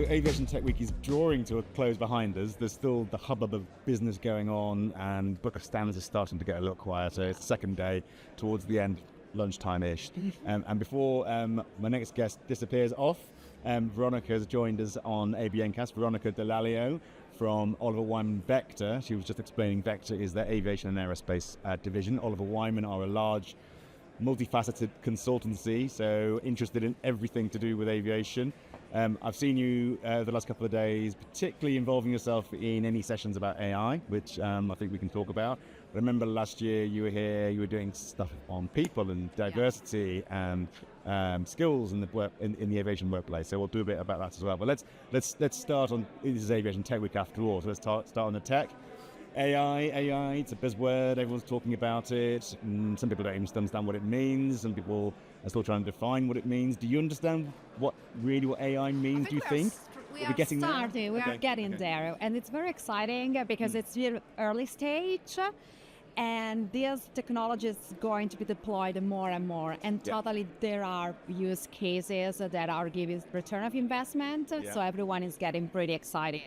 Aviation Tech Week is drawing to a close behind us. There's still the hubbub of business going on, and book of stands is starting to get a little quieter. It's the second day, towards the end, lunchtime-ish. And before my next guest disappears off, Veronica has joined us on ABNcast. Veronica Dall'Aglio from Oliver Wyman Vector. She was just explaining Vector is their aviation and aerospace division. Oliver Wyman are a large, multifaceted consultancy, so interested in everything to do with aviation. I've seen you the last couple of days, particularly involving yourself in any sessions about AI, which I think we can talk about. I remember last year you were here, you were doing stuff on people and diversity and skills in the work in the aviation workplace. So we'll do a bit about that as well. But let's start on, this is Aviation Tech Week after all, so let's start on the tech. AI, it's a buzzword, everyone's talking about it. Some people don't even understand what it means. Some people are still trying to define what it means. Do you understand what AI means, do you think? We are getting there. And it's very exciting because it's really early stage. And this technology is going to be deployed more and more. And totally there are use cases that are giving return of investment. So everyone is getting pretty excited.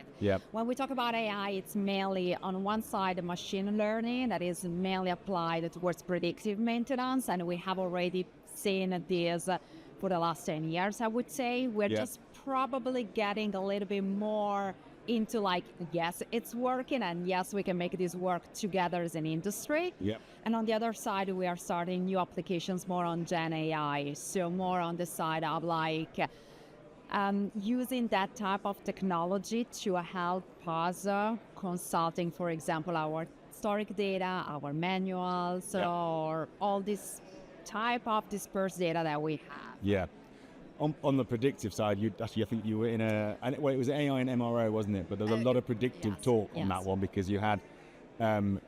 When we talk about AI, it's mainly on one side machine learning that is mainly applied towards predictive maintenance. And we have already seen this for the last 10 years, I would say. We're just probably getting a little bit more into like, yes, it's working, and yes, we can make this work together as an industry. And on the other side, we are starting new applications more on Gen AI, so more on the side of like using that type of technology to help us consulting, for example, our historic data, our manuals, or all this type of dispersed data that we have. On the predictive side, I think you were in it was AI and MRO, wasn't it? But there was a lot of predictive talk on that one, because you had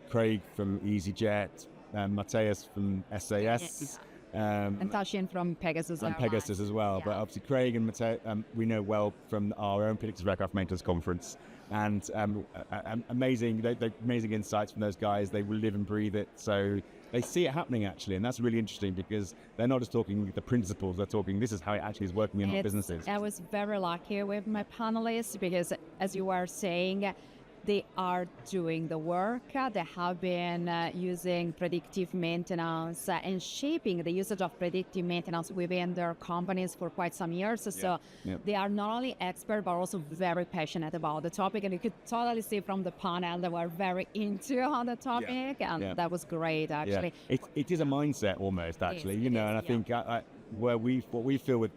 Craig from EasyJet, Matthias from SAS, and Tashin from Pegasus. And Pegasus as well. But obviously Craig and Matthias, we know well from our own Predictive Aircraft Maintenance Conference. And amazing insights from those guys. They will live and breathe it. So they see it happening, actually, and that's really interesting, because they're not just talking the principles, they're talking this is how it actually is working in our businesses. I was very lucky with my panelists, because as you were saying, they are doing the work. They have been using predictive maintenance and shaping the usage of predictive maintenance within their companies for quite some years. So they are not only expert, but also very passionate about the topic. And you could totally see from the panel they were very into on the topic. And that was great, actually. It is a mindset almost, actually, and I think what we feel with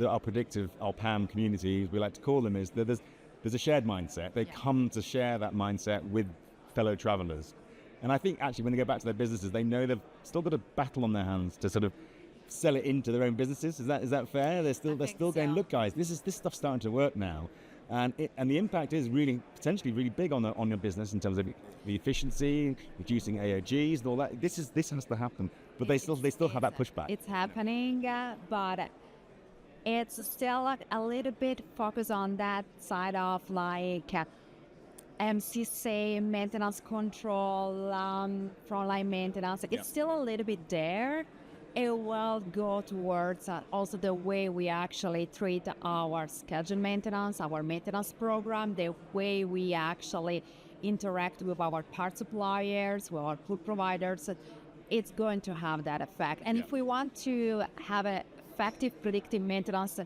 our predictive, our PAM communities, we like to call them, is that there's a shared mindset. They come to share that mindset with fellow travelers. And I think actually when they go back to their businesses, they know they've still got a battle on their hands to sort of sell it into their own businesses. Is that fair? They're still going, look guys, this stuff's starting to work now. And the impact is really potentially really big on your business in terms of the efficiency, reducing AOGs and all that. This has to happen. But they still have that pushback. It's happening, but it's still a little bit focused on that side of like MCC, maintenance control, frontline maintenance. It's still a little bit there. It will go towards also the way we actually treat our scheduled maintenance, our maintenance program, the way we actually interact with our part suppliers, with our food providers. It's going to have that effect. And if we want to have effective predictive maintenance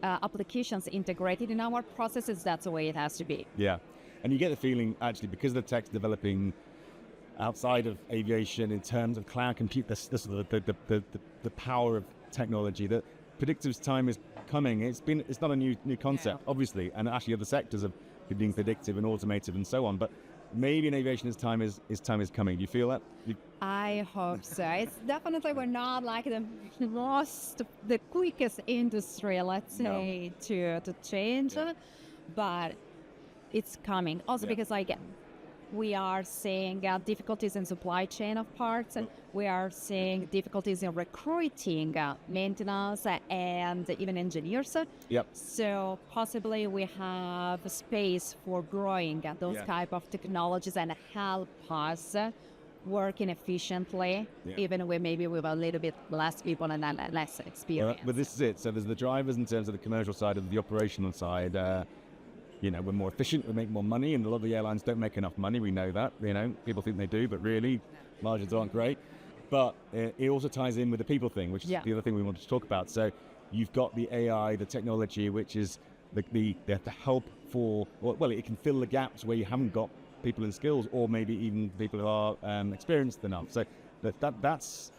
applications integrated in our processes, that's the way it has to be. And you get the feeling, actually, because the tech's developing outside of aviation in terms of cloud compute, the power of technology, that predictive time is coming. It's not a new concept, obviously, and actually other sectors are being predictive and automated and so on, but maybe in aviation his time is coming. Do you feel that? I hope so. It's definitely, we're not like the quickest industry, let's say, to change, but it's coming. Also because we are seeing difficulties in supply chain of parts, and we are seeing difficulties in recruiting maintenance and even engineers. So possibly we have space for growing those type of technologies and help us working efficiently, even with maybe with a little bit less people and less experience. But this is it. So there's the drivers in terms of the commercial side and the operational side. we're more efficient, we make more money, and a lot of the airlines don't make enough money. We know that. People think they do, but really, margins aren't great. But it also ties in with the people thing, which is the other thing we wanted to talk about. So you've got the AI, the technology, which is the help for, well, it can fill the gaps where you haven't got people in skills, or maybe even people who are experienced enough. So that's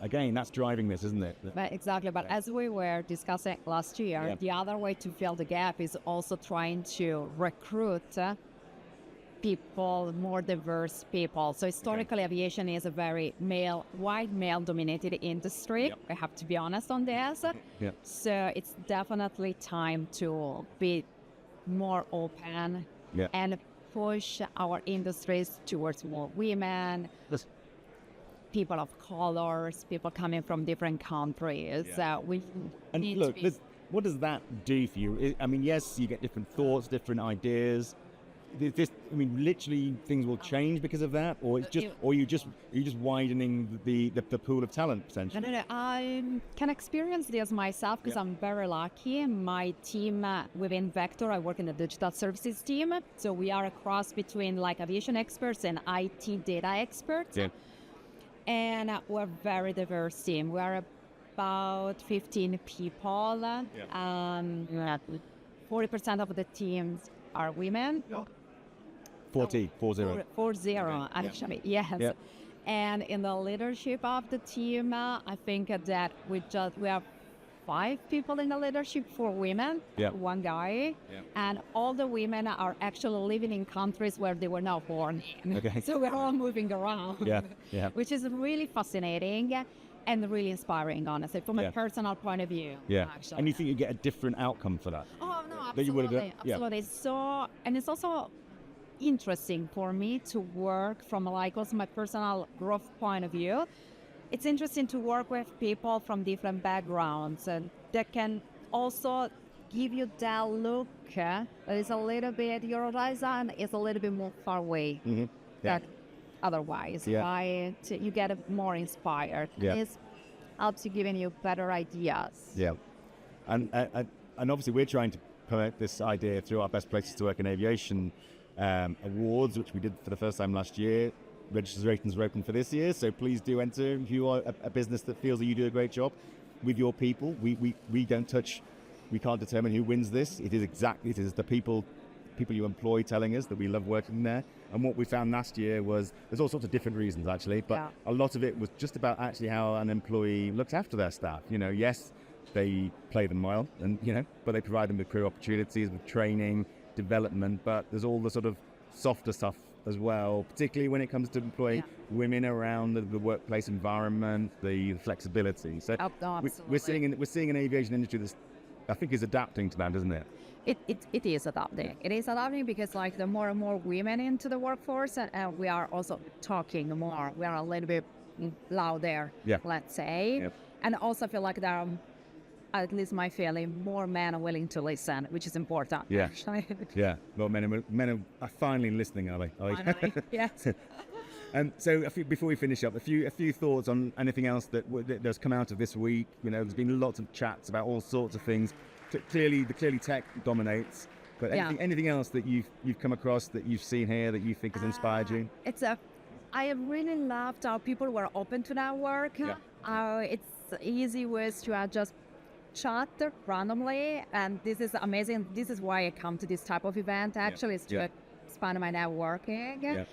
driving this, isn't it? But exactly. But as we were discussing last year, the other way to fill the gap is also trying to recruit people, more diverse people. So historically, aviation is a very white male-dominated industry. I have to be honest on this. So it's definitely time to be more open and push our industries towards more women, people of colors, people coming from different countries. What does that do for you? I mean, yes, you get different thoughts, different ideas. Literally things will change because of that, or it's just, or you're just widening the pool of talent potentially. No. I can experience this myself because I'm very lucky. My team within Vector, I work in the digital services team, so we are a cross between like aviation experts and IT data experts. And we're a very diverse team. We are about 15 people. 40% of the teams are women. 40 actually, yes. And in the leadership of the team, I think that we have 5 people in the leadership, 4 women, 1 guy, and all the women are actually living in countries where they were not born in. So we're all moving around, which is really fascinating and really inspiring, honestly, from a personal point of view. Actually. And you think you get a different outcome for that? Oh no, absolutely. So, and it's also interesting for me to work from also my personal growth point of view. It's interesting to work with people from different backgrounds, and that can also give you that look that is a little bit, your horizon is a little bit more far away than otherwise, right? You get more inspired. It helps you giving you better ideas. And obviously we're trying to promote this idea through our Best Places to Work in Aviation awards, which we did for the first time last year. Registrations are open for this year, so please do enter if you are a business that feels that you do a great job with your people. We can't determine who wins this. It is the people you employ telling us that we love working there. And what we found last year was there's all sorts of different reasons actually, but a lot of it was just about actually how an employee looks after their staff. Yes, they play them well, and but they provide them with career opportunities, with training, development, but there's all the sort of softer stuff as well, particularly when it comes to employing women around the workplace environment, the flexibility. So we're seeing an aviation industry that I think is adapting to that, isn't it? It is adapting. It is adapting because the more and more women into the workforce, and we are also talking more. We are a little bit louder, let's say. And also feel like there are, at least my feeling, more men are willing to listen, which is important. Well, men are finally listening, are they? Finally, yes. And so, before we finish up, a few thoughts on anything else that's come out of this week. There's been lots of chats about all sorts of things. Clearly Tech dominates. But anything else that you've come across that you've seen here that you think has inspired you? I really loved how people were open to that work. It's easy ways to just chat randomly, and this is amazing. This is why I come to this type of event actually, is to expand my networking.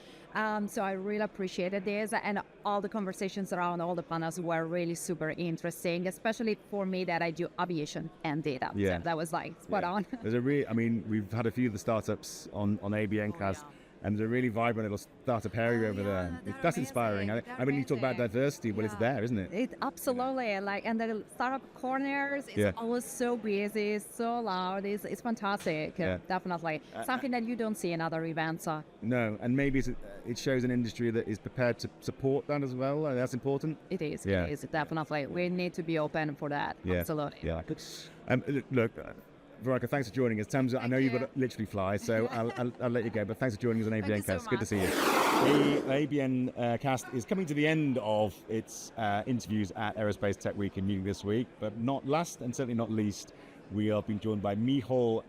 So I really appreciated this, and all the conversations around all the panels were really super interesting, especially for me that I do aviation and data. So that was spot on. We've had a few of the startups on ABNcast. And there's a really vibrant little startup area over there. That's inspiring. You talk about diversity, but it's there, isn't it? Absolutely. And the startup corners is always so busy, so loud. It's fantastic. Definitely. Something that you don't see in other events. No, and maybe it shows an industry that is prepared to support that as well. That's important. It is. It is, definitely. We need to be open for that. Absolutely. Look, Veronica, thanks for joining us. I know you've got to literally fly, so I'll let you go, but thanks for joining us on ABNcast. So good to see you. The ABNcast is coming to the end of its interviews at Aerospace Tech Week in Munich this week, but not last and certainly not least, we are being joined by Michaeal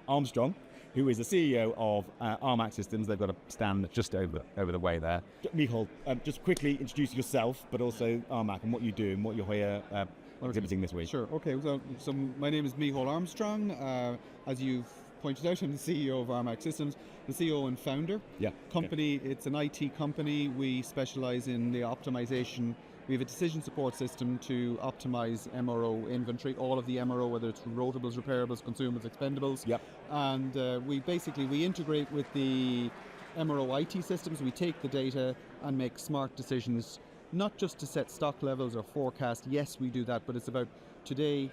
Armstrong, who is the CEO of Armac Systems. They've got a stand just over the way there. Michaeal, just quickly introduce yourself, but also Armac and what you do and what you're here exhibiting this week. Sure. Okay. So my name is Michaeal Armstrong. As you've pointed out, I'm the CEO of Armac Systems, the CEO and founder. Yeah. Company. Yeah. It's an IT company. We specialize in the optimization. We have a decision support system to optimize MRO inventory, all of the MRO, whether it's rotables, reparables, consumables, expendables. Yep. And we integrate with the MRO IT systems. We take the data and make smart decisions, not just to set stock levels or forecast. Yes, we do that, but it's about today,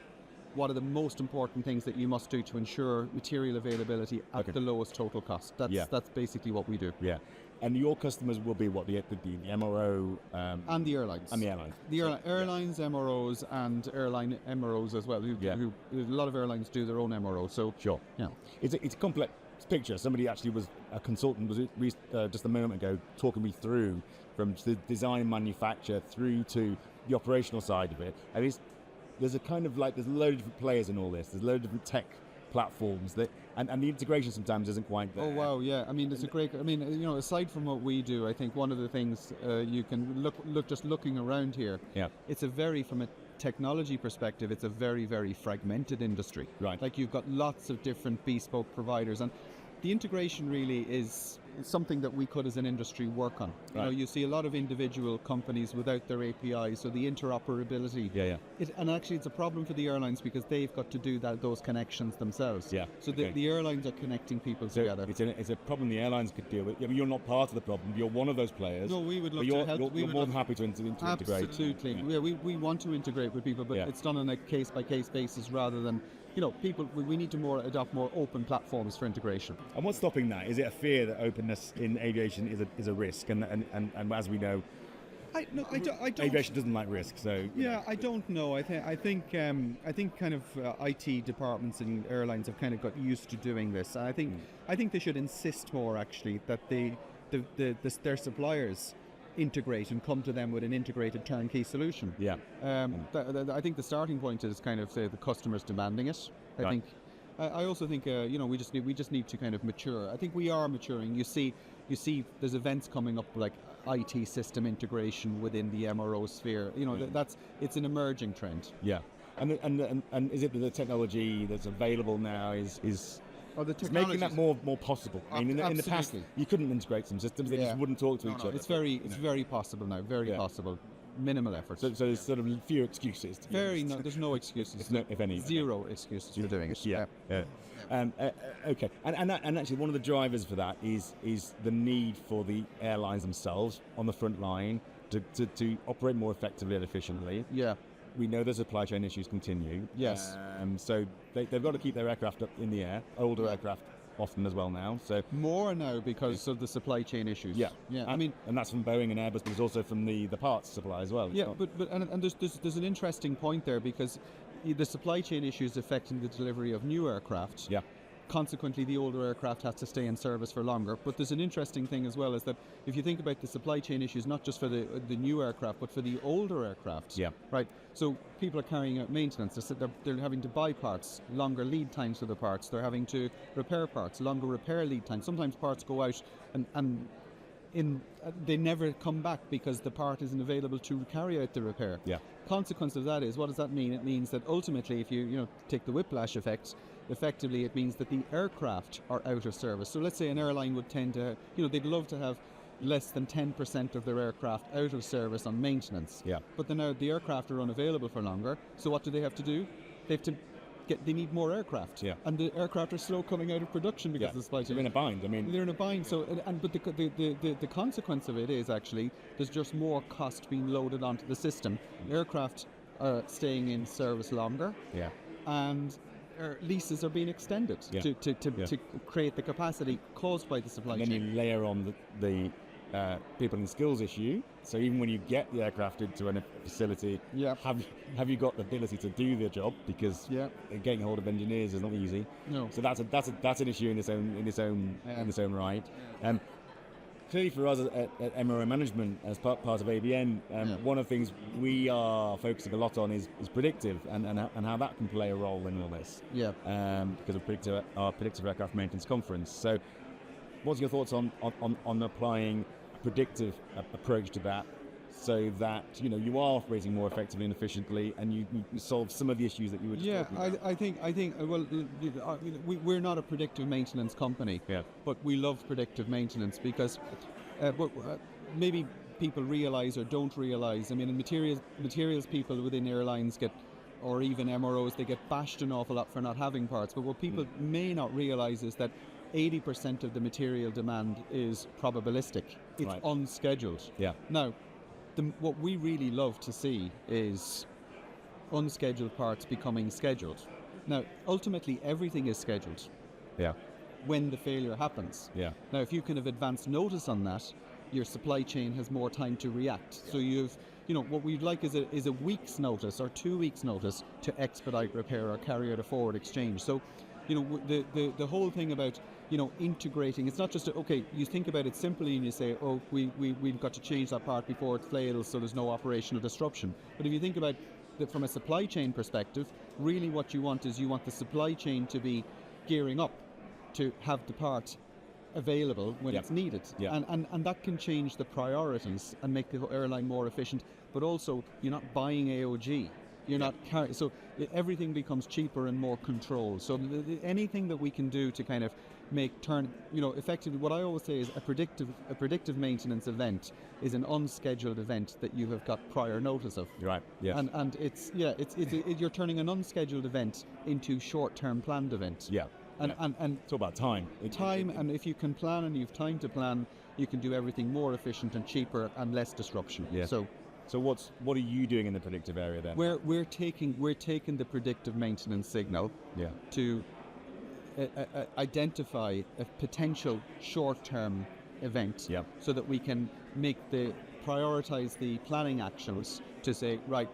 what are the most important things that you must do to ensure material availability at the lowest total cost. That's basically what we do. Yeah. And your customers will be what? The MRO? And the airlines. And the airlines. Airlines, MROs, and airline MROs as well. A lot of airlines do their own MRO. So sure. Yeah. It's a complex picture. Somebody actually was a consultant just a moment ago talking me through from the design manufacture through to the operational side of it. And there's a kind of there's a load of different players in all this. There's a load of different tech platforms and the integration sometimes isn't quite there. Oh wow, yeah. I mean, it's a great. I mean, aside from what we do, I think one of the things you can look just looking around here. Yeah. It's from a technology perspective, it's a very, very fragmented industry. Right. Like you've got lots of different bespoke providers, and the integration really is something that we could as an industry work on. Right. You see a lot of individual companies without their APIs, so the interoperability. Yeah. And actually it's a problem for the airlines because they've got to do those connections themselves. Yeah. So the airlines are connecting people together. It's a problem the airlines could deal with. Yeah, but you're not part of the problem. You're one of those players. No, we would love to help. You're more than happy to integrate. Absolutely. Yeah, we want to integrate with people, but it's done on a case-by-case basis rather than we need to adopt more open platforms for integration. And what's stopping that? Is it a fear that openness in aviation is a risk? And as we know, I don't. Aviation doesn't like risk, so I don't know. I think kind of IT departments and airlines have kind of got used to doing this. And I think they should insist more actually that their suppliers integrate and come to them with an integrated turnkey solution. Yeah. I think the starting point is kind of the customers demanding it. I also think we just need to kind of mature. I think we are maturing. You see there's events coming up like IT system integration within the MRO sphere. It's an emerging trend. Yeah. And is it that the technology that's available now is it's making that more possible? I mean, in the past, you couldn't integrate some systems; they just wouldn't talk to each other. It's very possible now. Very possible. Minimal effort. So there's sort of few excuses. There's no excuses. If any. Zero excuses for doing it. Yeah. Okay. And actually, one of the drivers for that is the need for the airlines themselves on the front line to operate more effectively and efficiently. Yeah. We know the supply chain issues continue. Yes. So they've got to keep their aircraft up in the air, older aircraft often as well now. So more now because of the supply chain issues. Yeah. And that's from Boeing and Airbus, but it's also from the parts supply as well. Yeah, but there's an interesting point there because the supply chain issues affecting the delivery of new aircraft. Yeah. Consequently, the older aircraft has to stay in service for longer. But there's an interesting thing as well is that if you think about the supply chain issues, not just for the new aircraft, but for the older aircraft. Yeah. Right. So people are carrying out maintenance. They're having to buy parts, longer lead times for the parts. They're having to repair parts, longer repair lead times. Sometimes parts go out and they never come back because the part isn't available to carry out the repair. Yeah. Consequence of that is, what does that mean? It means that ultimately, if you take the whiplash effect, effectively it means that the aircraft are out of service. So let's say an airline would tend to, they'd love to have less than 10% of their aircraft out of service on maintenance. Yeah. But then now the aircraft are unavailable for longer. So what do they have to do? They need more aircraft. Yeah. And the aircraft are slow coming out of production because of the supply chain. They're in a bind. They're in a bind. So, but the consequence of it is actually there's just more cost being loaded onto the system. Aircraft are staying in service longer. Yeah. And leases are being extended to create the capacity caused by the supply chain. And then you layer on the people and skills issue. So even when you get the aircraft into a facility, have you got the ability to do the job? Because getting hold of engineers is not easy. No. So that's an issue in its own right. clearly for us at MRO management, as part of ABN, one of the things we are focusing a lot on is predictive and how that can play a role in all this. Yeah. Because of our predictive aircraft maintenance conference. So, what's your thoughts on applying a predictive approach to that, so that you are operating more effectively and efficiently, and you solve some of the issues that you were just talking about? I think well, we're not a predictive maintenance company, but we love predictive maintenance because maybe people realize or don't realize. I mean, materials people within airlines or even MROs, they get bashed an awful lot for not having parts. But what people may not realize is that 80% of the material demand is probabilistic. It's unscheduled. Yeah. Now, what we really love to see is unscheduled parts becoming scheduled. Now, ultimately, everything is scheduled. Yeah. When the failure happens. Yeah. Now, if you can have advance notice on that, your supply chain has more time to react. Yeah. So what we'd like is a week's notice or 2 weeks' notice to expedite repair or carry out a forward exchange. So, the whole thing about integrating, it's not just you think about it simply and you say, we've got to change that part before it fails so there's no operational disruption. But if you think about it from a supply chain perspective, really what you want is the supply chain to be gearing up to have the part available when it's needed. Yeah. And that can change the priorities and make the airline more efficient, but also you're not buying AOG. You're not carrying, so everything becomes cheaper and more controlled. So anything that we can do to kind of effectively, what I always say is a predictive maintenance event is an unscheduled event that you have got prior notice of. Right. Yeah. And you're turning an unscheduled event into short-term planned event. Yeah. And it's all about time. And if you can plan and you've time to plan, you can do everything more efficient and cheaper and less disruption. Yeah. So what are you doing in the predictive area then? We're taking the predictive maintenance signal to identify a potential short-term event, so that we can prioritize the planning actions to say, right,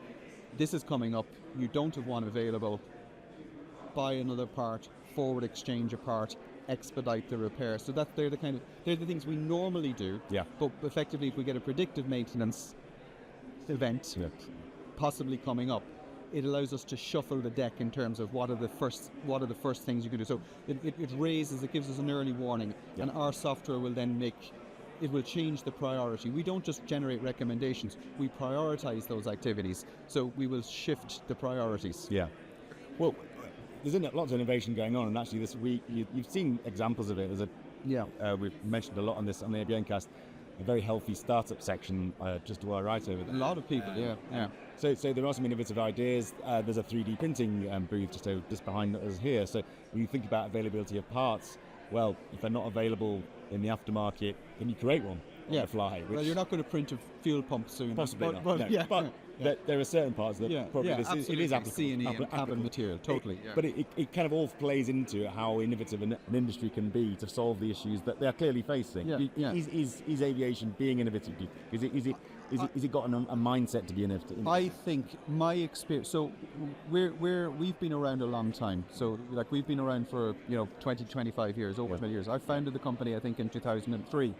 this is coming up, you don't have one available, buy another part, forward exchange a part, expedite the repair. So they're the things we normally do. Yeah. But effectively, if we get a predictive maintenance event possibly coming up, it allows us to shuffle the deck in terms of what are the first things you can do. So it gives us an early warning, and our software will then change the priority. We don't just generate recommendations, we prioritize those activities. So we will shift the priorities. Yeah. Well, there's lots of innovation going on, and actually this week you've seen examples of it. We've mentioned a lot on the ABNcast, a very healthy startup section just to our right over there. A lot of people, yeah. So there are some innovative ideas. There's a 3D printing booth just behind us here. So when you think about availability of parts, well, if they're not available in the aftermarket, can you create one on the fly? Well, you're not going to print a fuel pump soon. Possibly not. But there are certain parts that probably it is applicable. C&E and cabin material, totally. But it kind of all plays into how innovative an industry can be to solve the issues that they are clearly facing. Is aviation being innovative? Is it got a mindset to be innovative? I think my experience. So we've been around a long time. So we've been around for 20, 25 years, over 20 years. I founded the company I think in 2003.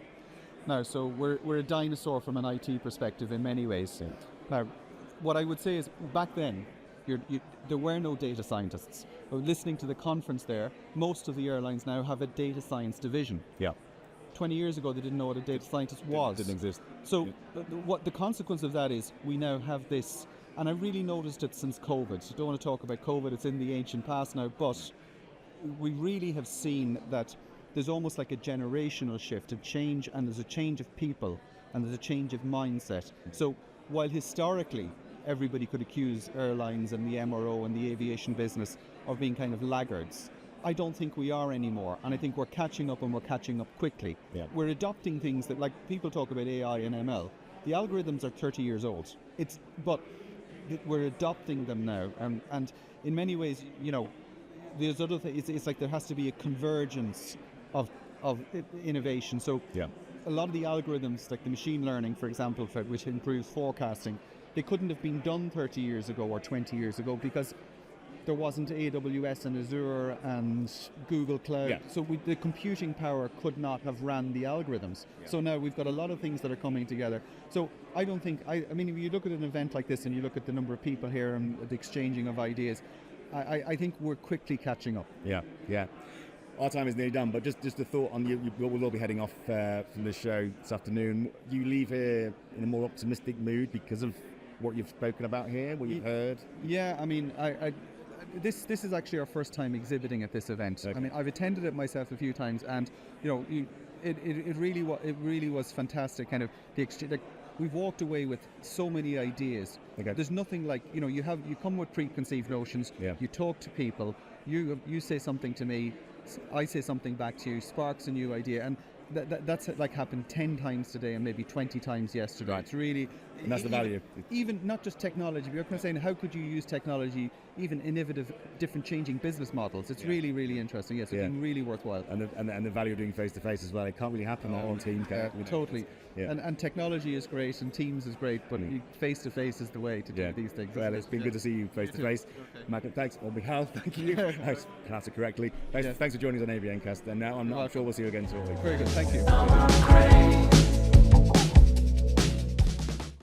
Now, so we're a dinosaur from an IT perspective in many ways. Now, what I would say is back then, there were no data scientists. Listening to the conference there, most of the airlines now have a data science division. Yeah. 20 years ago, they didn't know what a data scientist was. Didn't exist. So what the consequence of that is, we now have this, and I really noticed it since COVID. So don't want to talk about COVID, it's in the ancient past now, but we really have seen that there's almost like a generational shift, a change, and there's a change of people, and there's a change of mindset. So while historically everybody could accuse airlines and the MRO and the aviation business of being kind of laggards, I don't think we are anymore, and I think we're catching up, and we're catching up quickly. Yeah. We're adopting things that, like people talk about AI and ML, the algorithms are 30 years old. But we're adopting them now, and in many ways, there's other things. It's like there has to be a convergence of innovation. So a lot of the algorithms, like the machine learning, for example, which improves forecasting, they couldn't have been done 30 years ago or 20 years ago because there wasn't AWS and Azure and Google Cloud. Yeah. So the computing power could not have ran the algorithms. Yeah. So now we've got a lot of things that are coming together. So I don't think, I mean, if you look at an event like this and you look at the number of people here and the exchanging of ideas, I think we're quickly catching up. Yeah, yeah. Our time is nearly done, but just a thought on you. We'll all be heading off from the show this afternoon. You leave here in a more optimistic mood because of what you've spoken about here, what you've heard? Yeah, I mean, this is actually our first time exhibiting at this event. Okay. I mean, I've attended it myself a few times, and it really was fantastic. Kind of the exchange. Like, we've walked away with so many ideas. Okay. There's nothing like you come with preconceived notions. Yeah. You talk to people. You say something to me. I say something back to you. Sparks a new idea, and that's like happened 10 times today and maybe 20 times yesterday. Right. It's really, and that's the value. Even not just technology, but you're saying how could you use technology, even innovative, different changing business models. It's really, really interesting. Yes, it's been really worthwhile. And the value of doing face-to-face as well. It can't really happen on Teams. Totally. Yeah. And technology is great and Teams is great, but face-to-face is the way to do these things. Well, it's been good to see you face-to-face. Michaeal, thanks. On behalf, thank you. I pronounced it correctly. Thanks for joining us on ABNcast. And now I'm sure we'll see you again shortly. Very good. Thank you.